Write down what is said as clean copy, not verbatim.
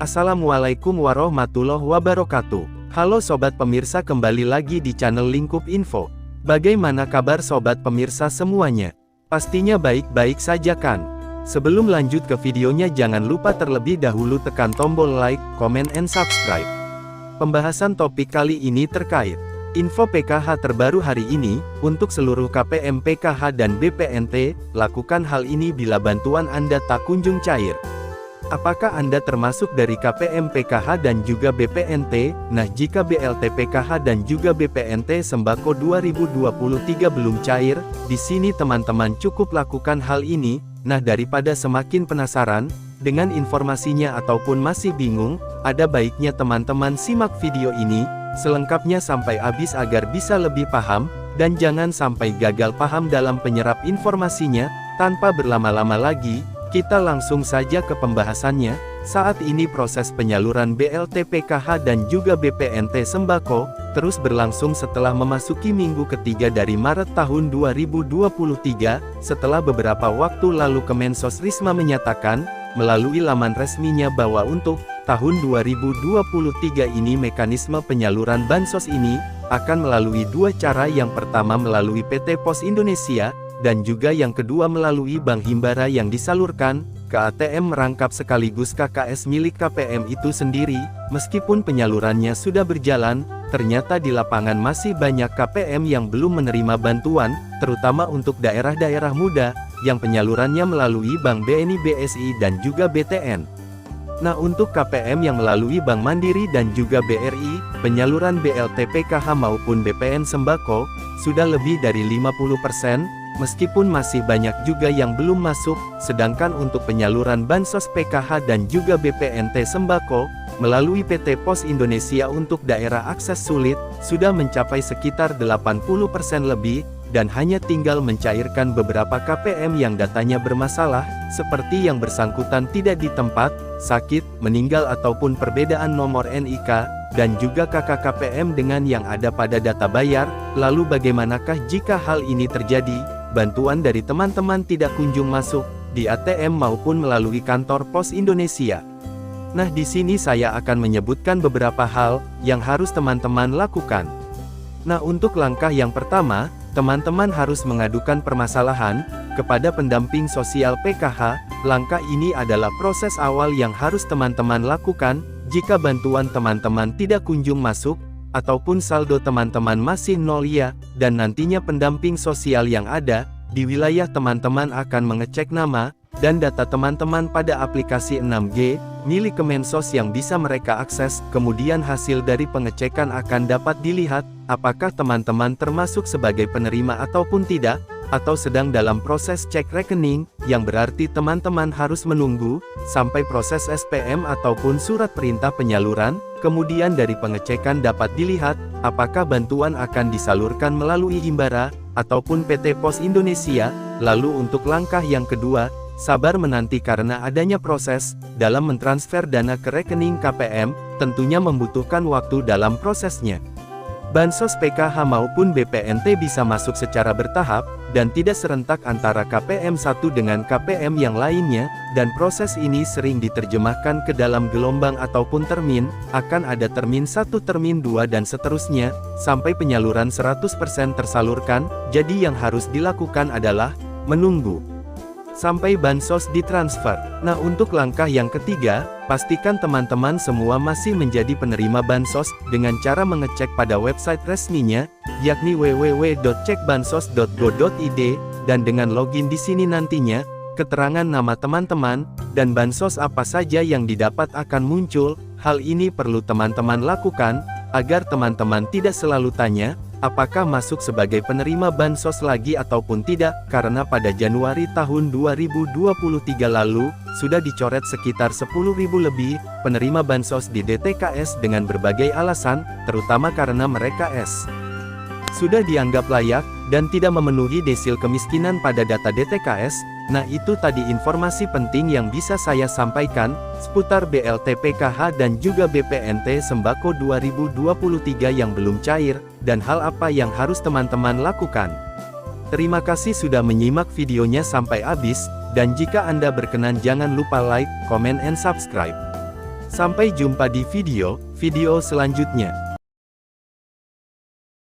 Assalamualaikum warahmatullahi wabarakatuh. Halo sobat pemirsa, kembali lagi di channel Lingkup Info. Bagaimana kabar sobat pemirsa semuanya? Pastinya baik-baik saja kan? Sebelum lanjut ke videonya, jangan lupa terlebih dahulu tekan tombol like, comment, and subscribe. Pembahasan topik kali ini terkait info PKH terbaru hari ini. Untuk seluruh KPM PKH dan BPNT, lakukan hal ini bila bantuan Anda tak kunjung cair. Apakah Anda termasuk dari KPM PKH dan juga BPNT? Nah, jika BLT PKH dan juga BPNT Sembako 2023 belum cair, di sini teman-teman cukup lakukan hal ini. Nah, daripada semakin penasaran dengan informasinya ataupun masih bingung, ada baiknya teman-teman simak video ini selengkapnya sampai habis agar bisa lebih paham, dan jangan sampai gagal paham dalam penyerap informasinya. Tanpa berlama-lama lagi, kita langsung saja ke pembahasannya. Saat ini proses penyaluran BLT PKH dan juga BPNT Sembako terus berlangsung setelah memasuki minggu ketiga dari Maret tahun 2023, setelah beberapa waktu lalu Kemensos Risma menyatakan melalui laman resminya bahwa untuk tahun 2023 ini mekanisme penyaluran bansos ini akan melalui dua cara. Yang pertama melalui PT Pos Indonesia, dan juga yang kedua melalui Bank Himbara yang disalurkan ke ATM merangkap sekaligus KKS milik KPM itu sendiri. Meskipun penyalurannya sudah berjalan, ternyata di lapangan masih banyak KPM yang belum menerima bantuan, terutama untuk daerah-daerah muda yang penyalurannya melalui Bank BNI, BSI, dan juga BTN. Nah, untuk KPM yang melalui Bank Mandiri dan juga BRI, penyaluran BLT PKH maupun BPN Sembako sudah lebih dari 50%, meskipun masih banyak juga yang belum masuk. Sedangkan untuk penyaluran bansos PKH dan juga BPNT Sembako melalui PT Pos Indonesia untuk daerah akses sulit sudah mencapai sekitar 80% lebih, dan hanya tinggal mencairkan beberapa KPM yang datanya bermasalah, seperti yang bersangkutan tidak di tempat, sakit, meninggal ataupun perbedaan nomor NIK, dan juga KK KPM dengan yang ada pada data bayar. Lalu bagaimanakah jika hal ini terjadi? Bantuan dari teman-teman tidak kunjung masuk di ATM maupun melalui kantor Pos Indonesia. Nah, di sini saya akan menyebutkan beberapa hal yang harus teman-teman lakukan. Nah, untuk langkah yang pertama, teman-teman harus mengadukan permasalahan kepada pendamping sosial PKH. Langkah ini adalah proses awal yang harus teman-teman lakukan. Jika bantuan teman-teman tidak kunjung masuk, ataupun saldo teman-teman masih nol ya, dan nantinya pendamping sosial yang ada di wilayah teman-teman akan mengecek nama dan data teman-teman pada aplikasi 6G milik Kemensos yang bisa mereka akses. Kemudian hasil dari pengecekan akan dapat dilihat apakah teman-teman termasuk sebagai penerima ataupun tidak, atau sedang dalam proses cek rekening, yang berarti teman-teman harus menunggu sampai proses SPM ataupun surat perintah penyaluran. Kemudian dari pengecekan dapat dilihat apakah bantuan akan disalurkan melalui Himbara ataupun PT Pos Indonesia. Lalu untuk langkah yang kedua, sabar menanti karena adanya proses dalam mentransfer dana ke rekening KPM, tentunya membutuhkan waktu dalam prosesnya. Bansos PKH maupun BPNT bisa masuk secara bertahap, dan tidak serentak antara KPM satu dengan KPM yang lainnya, dan proses ini sering diterjemahkan ke dalam gelombang ataupun termin. Akan ada termin 1, termin 2, dan seterusnya, sampai penyaluran 100% tersalurkan. Jadi yang harus dilakukan adalah menunggu sampai bansos ditransfer. Nah, untuk langkah yang ketiga, pastikan teman-teman semua masih menjadi penerima bansos dengan cara mengecek pada website resminya, yakni www.cekbansos.go.id, dan dengan login di sini nantinya keterangan nama teman-teman dan bansos apa saja yang didapat akan muncul. Hal ini perlu teman-teman lakukan agar teman-teman tidak selalu tanya apakah masuk sebagai penerima bansos lagi ataupun tidak, karena pada Januari tahun 2023 lalu, sudah dicoret sekitar 10.000 lebih penerima bansos di DTKS dengan berbagai alasan, terutama karena mereka sudah dianggap layak dan tidak memenuhi desil kemiskinan pada data DTKS. Nah, itu tadi informasi penting yang bisa saya sampaikan seputar BLT PKH dan juga BPNT Sembako 2023 yang belum cair, dan hal apa yang harus teman-teman lakukan. Terima kasih sudah menyimak videonya sampai habis, dan jika Anda berkenan jangan lupa like, comment, and subscribe. Sampai jumpa di video selanjutnya.